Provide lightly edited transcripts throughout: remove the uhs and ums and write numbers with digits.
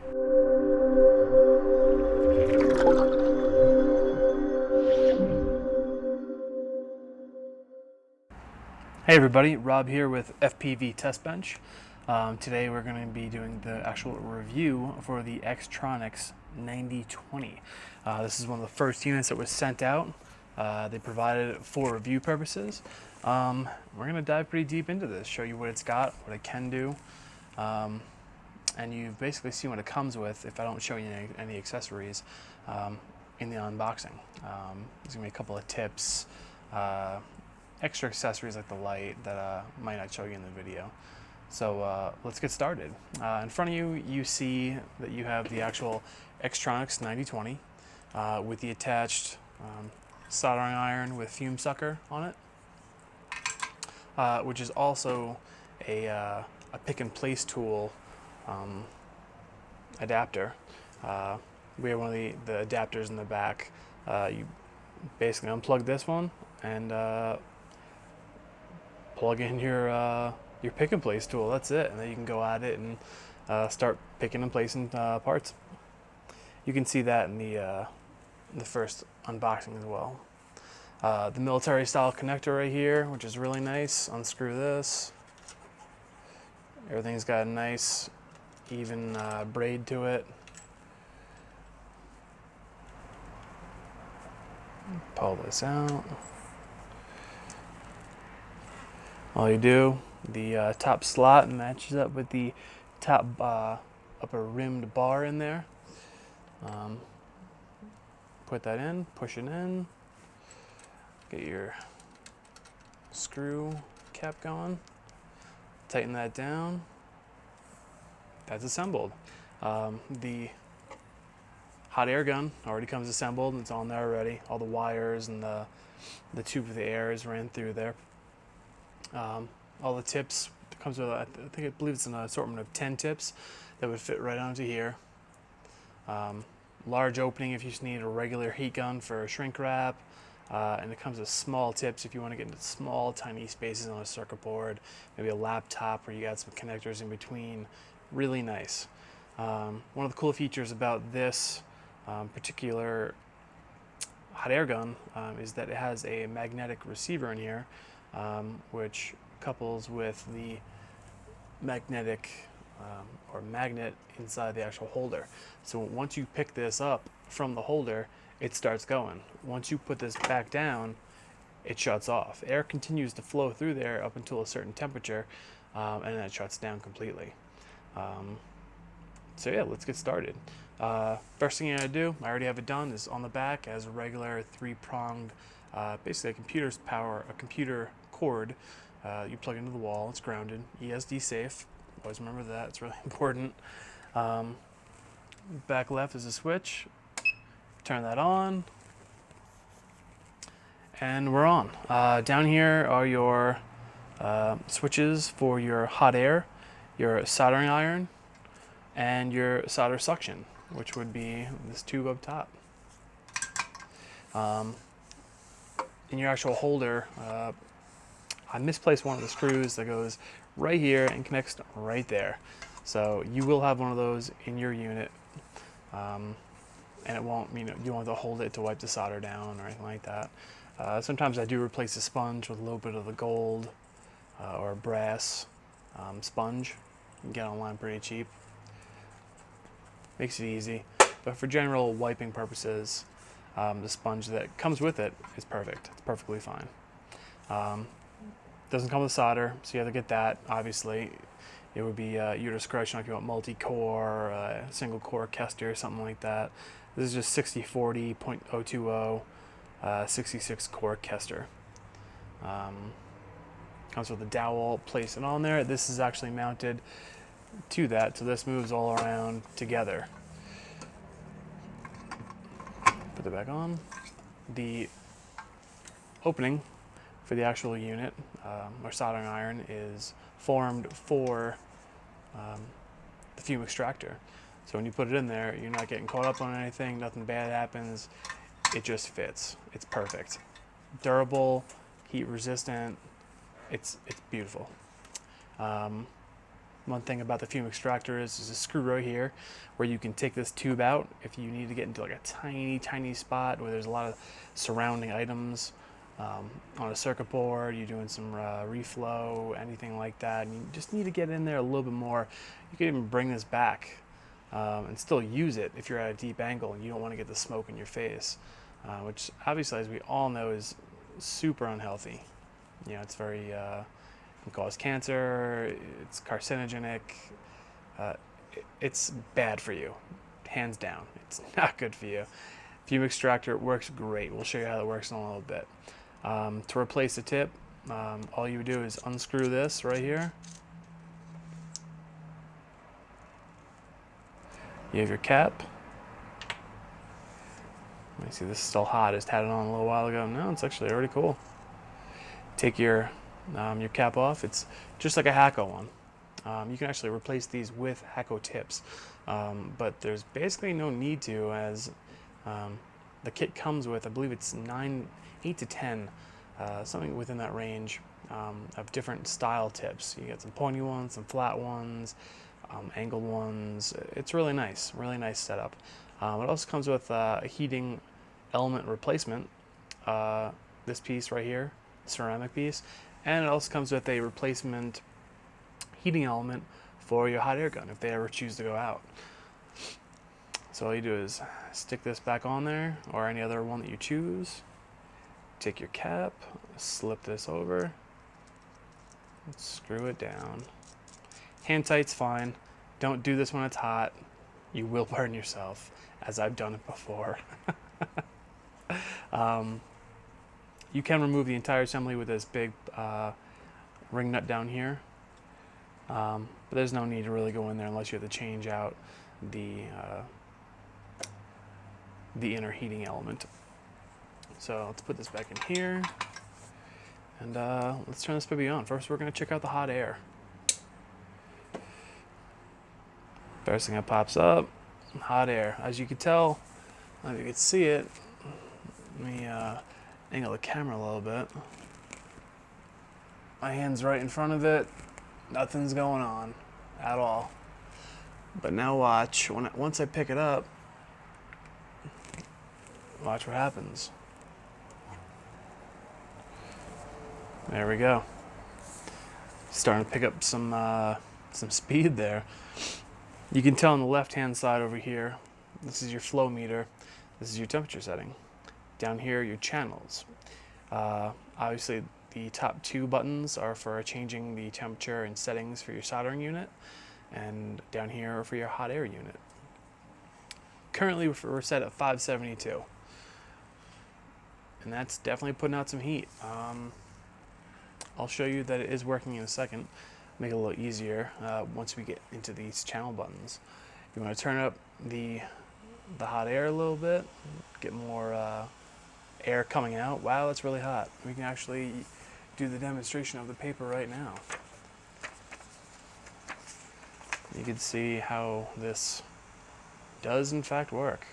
Hey everybody, Rob here with FPV Test Bench. Today we're going to be doing the actual review for the X-Tronics 9020. This is one of the first units that was sent out. They provided it for review purposes. We're going to dive pretty deep into this, show you what it's got, what it can do, and you've basically seen what it comes with if I don't show you any accessories in the unboxing. There's going to be a couple of tips, extra accessories like the light that might not show you in the video. So let's get started. In front of you, you see that you have the actual X-Tronics 9020 with the attached soldering iron with fume sucker on it, which is also a pick and place tool adapter. We have one of the adapters in the back. You basically unplug this one and plug in your pick and place tool. That's it, and then you can go at it and start picking and placing parts. You can see that in the first unboxing as well. The military style connector right here, which is really nice. Unscrew this. Everything's got a nice even braid to it. Pull this out. All you do, the top slot matches up with the top upper rimmed bar in there. Put that in, push it in, get your screw cap going, tighten that down. That's assembled. The hot air gun already comes assembled. It's on there already. All the wires and the tube of the air is ran through there. All the tips comes with, I believe it's an assortment of 10 tips that would fit right onto here. Large opening if you just need a regular heat gun for a shrink wrap, and it comes with small tips if you want to get into small tiny spaces on a circuit board, maybe a laptop where you got some connectors in between. Really nice. One of the cool features about this particular hot air gun is that it has a magnetic receiver in here, which couples with the magnetic or magnet inside the actual holder. So once you pick this up from the holder, it starts going. Once you put this back down, it shuts off. Air continues to flow through there up until a certain temperature, and then it shuts down completely. So yeah, let's get started. First thing you gotta do, I already have it done, is on the back as a regular three-pronged, basically a computer cord. You plug into the wall, it's grounded, ESD safe. Always remember that, it's really important. Back left is a switch. Turn that on. And we're on. Down here are your switches for your hot air, your soldering iron, and your solder suction, which would be this tube up top. In your actual holder, I misplaced one of the screws that goes right here and connects right there. So you will have one of those in your unit, and it won't, you won't have to hold it to wipe the solder down or anything like that. Sometimes I do replace the sponge with a little bit of the gold or brass sponge. You can get online pretty cheap. Makes it easy, but for general wiping purposes, the sponge that comes with it is perfect. It's perfectly fine. Doesn't come with solder, so you have to get that. Obviously, it would be your discretion if you want multi-core, single core Kester, something like that. This is just 6040.020, 66 core Kester. Comes with a dowel, place it on there. This is actually mounted to that, so this moves all around together. Put it back on. The opening for the actual unit or soldering iron is formed for the fume extractor. So when you put it in there, you're not getting caught up on anything, nothing bad happens, it just fits. It's perfect. Durable, heat resistant, it's beautiful. One thing about the fume extractor is there's a screw right here where you can take this tube out if you need to get into like a tiny spot where there's a lot of surrounding items on a circuit board, you're doing some reflow, anything like that, and you just need to get in there a little bit more. You can even bring this back and still use it if you're at a deep angle and you don't want to get the smoke in your face, which obviously, as we all know, is super unhealthy. You know, it's very can cause cancer, it's carcinogenic, it's bad for you, hands down. It's not good for you. Fume extractor works great. We'll show you how it works in a little bit. To replace the tip, all you would do is unscrew this right here. You have your cap. Let me see, this is still hot. I just had it on a little while ago. No, it's actually already cool. Take your cap off. It's just like a Hakko one. You can actually replace these with Hakko tips, but there's basically no need to, as the kit comes with, I believe it's 8 to 10, something within that range of different style tips. You get some pointy ones, some flat ones, angled ones. It's really nice setup. It also comes with a heating element replacement, this piece right here, ceramic piece, and it also comes with a replacement heating element for your hot air gun if they ever choose to go out. So all you do is stick this back on there, or any other one that you choose. Take your cap, slip this over, and screw it down. Hand tight's fine. Don't do this when it's hot. You will burn yourself, as I've done it before. You can remove the entire assembly with this big ring nut down here, but there's no need to really go in there unless you have to change out the inner heating element. So let's put this back in here, and let's turn this baby on. First, we're going to check out the hot air. First thing that pops up, hot air. As you can tell, if you can see it, let me angle the camera a little bit. My hand's right in front of it. Nothing's going on at all. But now watch, once I pick it up, watch what happens. There we go. Starting to pick up some speed there. You can tell on the left-hand side over here, this is your flow meter. This is your temperature setting. Down here, your channels. Obviously, the top two buttons are for changing the temperature and settings for your soldering unit, and down here are for your hot air unit. Currently, we're set at 572, and that's definitely putting out some heat. I'll show you that it is working in a second. Make it a little easier once we get into these channel buttons. You want to turn up the hot air a little bit, get more air coming out. Wow, that's really hot. We can actually do the demonstration of the paper right now. You can see how this does in fact work.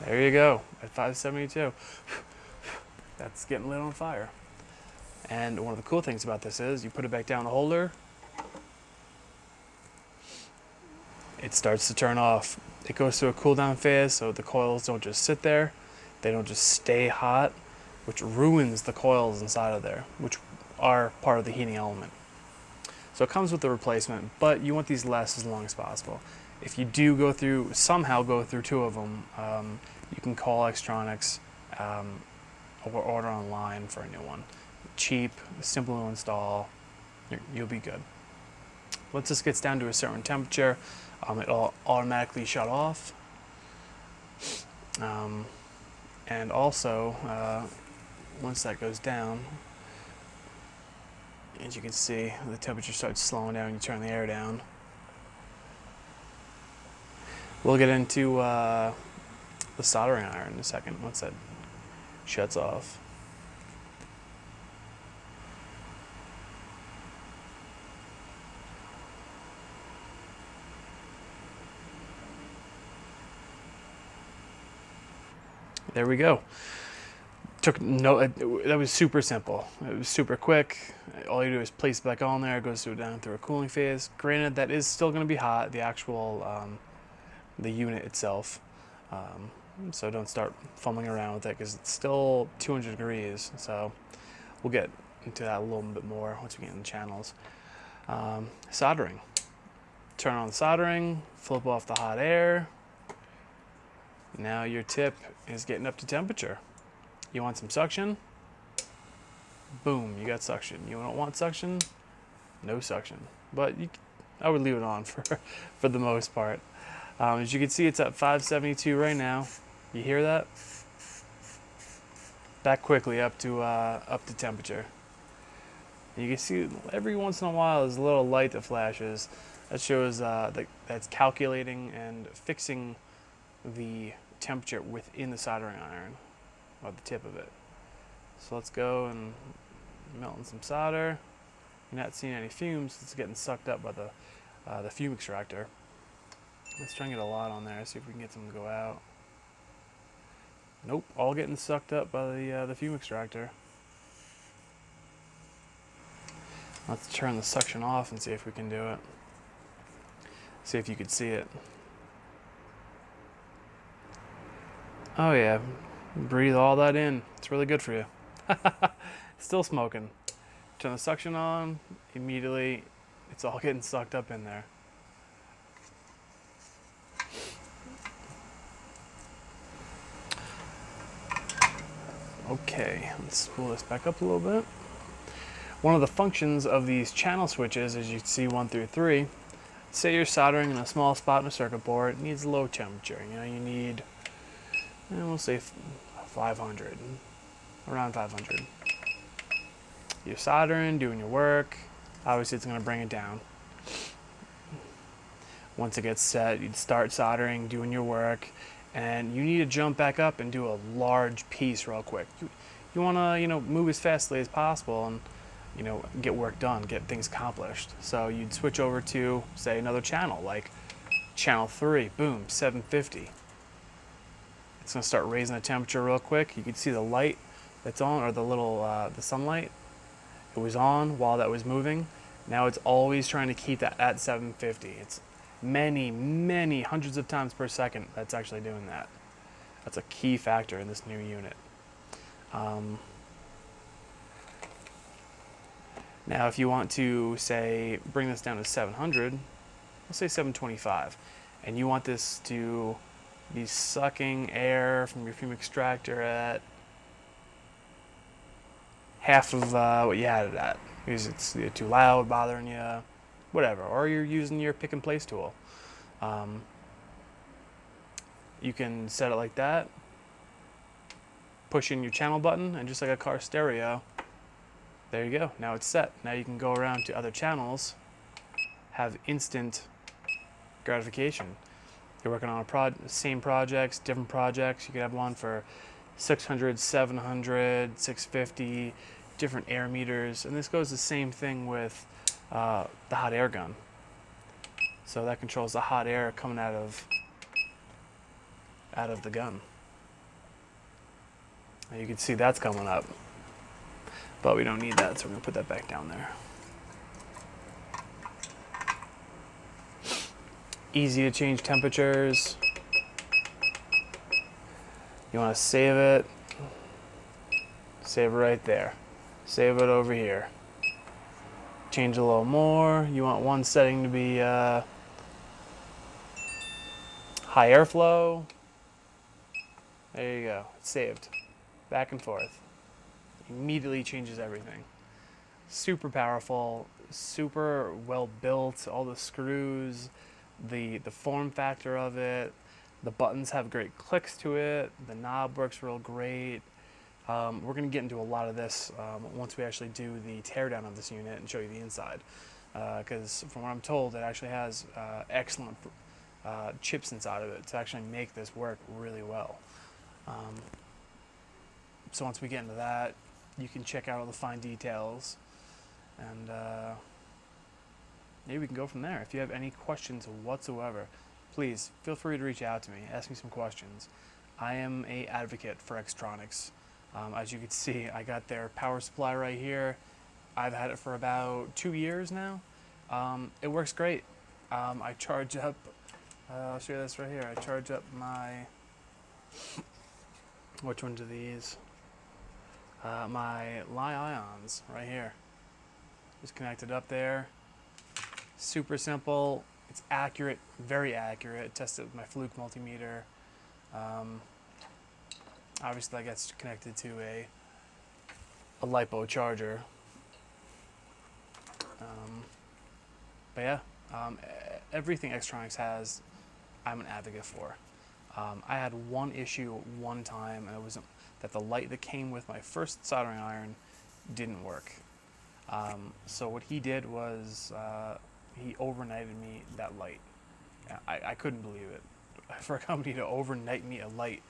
There you go, at 572. That's getting lit on fire. And one of the cool things about this is you put it back down the holder, it starts to turn off. It goes through a cool down phase, so the coils don't just sit there, they don't just stay hot, which ruins the coils inside of there, which are part of the heating element. So it comes with the replacement, but you want these to last as long as possible. If you do somehow go through two of them, you can call X-Tronics or order online for a new one. Cheap, simple to install, you'll be good. Once this gets down to a certain temperature, it'll automatically shut off. And also, once that goes down, as you can see, the temperature starts slowing down when you turn the air down. We'll get into the soldering iron in a second once that shuts off. There we go. Took no, that was super simple. It was super quick. All you do is place it back on there. It goes down through a cooling phase. Granted, that is still going to be hot. The actual the unit itself. So don't start fumbling around with it because it's still 200 degrees. So we'll get into that a little bit more once we get in the channels. Soldering. Turn on the soldering. Flip off the hot air. Now your tip is getting up to temperature. You want some suction? Boom, you got suction. You don't want suction? No suction. But I would leave it on for the most part. As you can see, it's at 572 right now. You hear that? Back quickly up to temperature. And you can see every once in a while there's a little light that flashes. That shows that's calculating and fixing the temperature within the soldering iron, or the tip of it. So let's go and melting some solder. You're not seeing any fumes. It's getting sucked up by the fume extractor. Let's try and get a lot on there. See if we can get some to go out. Nope, all getting sucked up by the fume extractor. Let's turn the suction off and see if we can do it. See if you could see it. Oh yeah, breathe all that in. It's really good for you. Still smoking. Turn the suction on, immediately it's all getting sucked up in there. Okay, let's spool this back up a little bit. One of the functions of these channel switches, as you see 1 through 3, say you're soldering in a small spot in a circuit board, it needs low temperature. You know, you need, we'll say 500, around 500. You're soldering, doing your work. Obviously, it's going to bring it down. Once it gets set, you'd start soldering, doing your work, and you need to jump back up and do a large piece real quick. You want to, move as fastly as possible and, get work done, get things accomplished. So you'd switch over to, say, another channel, like channel 3, boom, 750. It's going to start raising the temperature real quick. You can see the light that's on, or the little, the sunlight. It was on while that was moving. Now it's always trying to keep that at 750. It's many hundreds of times per second that's actually doing that. That's a key factor in this new unit. Now if you want to, say, bring this down to 700, let's say 725, and you want this to be sucking air from your fume extractor at half of what you had it at, because it's either too loud, bothering you, whatever, or you're using your pick and place tool. You can set it like that, push in your channel button, and just like a car stereo, there you go, now it's set. Now you can go around to other channels, have instant gratification. You're working on same projects, different projects. You could have one for 600, 700, 650, different air meters, and this goes the same thing with the hot air gun. So that controls the hot air coming out of the gun. And you can see that's coming up, but we don't need that, so we're gonna put that back down there. Easy to change temperatures. You want to save it right there. Save it over here. Change a little more. You want one setting to be high airflow. There you go. It's saved. Back and forth. Immediately changes everything. Super powerful, super well built. All the screws, the form factor of it. The buttons have great clicks to it. The knob works real great. We're going to get into a lot of this once we actually do the teardown of this unit and show you the inside. Because from what I'm told, it actually has excellent chips inside of it to actually make this work really well. So once we get into that, you can check out all the fine details, and maybe we can go from there. If you have any questions whatsoever, please feel free to reach out to me, ask me some questions. I am an advocate for X-Tronics. As you can see, I got their power supply right here. I've had it for about 2 years now. It works great. I charge up, I'll show you this right here. I charge up my, which ones are these? My Li-ions right here. Just connected up there. Super simple. It's accurate, very accurate. Tested with my Fluke multimeter. Obviously, that gets connected to a LiPo charger. But yeah, everything X-Tronics has, I'm an advocate for. I had one issue one time, and it was that the light that came with my first soldering iron didn't work. So what he did was he overnighted me that light. I couldn't believe it. For a company to overnight me a light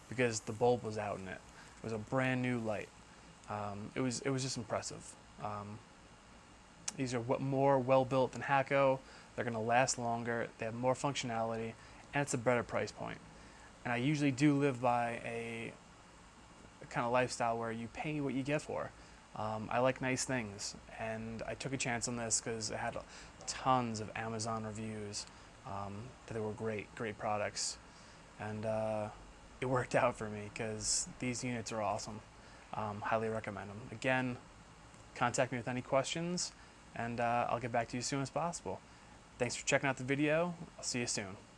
because the bulb was out in it. It was a brand new light. It was just impressive. These are more well built than Hacko. They're going to last longer. They have more functionality, and it's a better price point. And I usually do live by a kind of lifestyle where you pay what you get for. I like nice things, and I took a chance on this because it had tons of Amazon reviews that they were great products, and it worked out for me because these units are awesome. Highly recommend them. Again, contact me with any questions, and I'll get back to you as soon as possible. Thanks for checking out the video. I'll see you soon.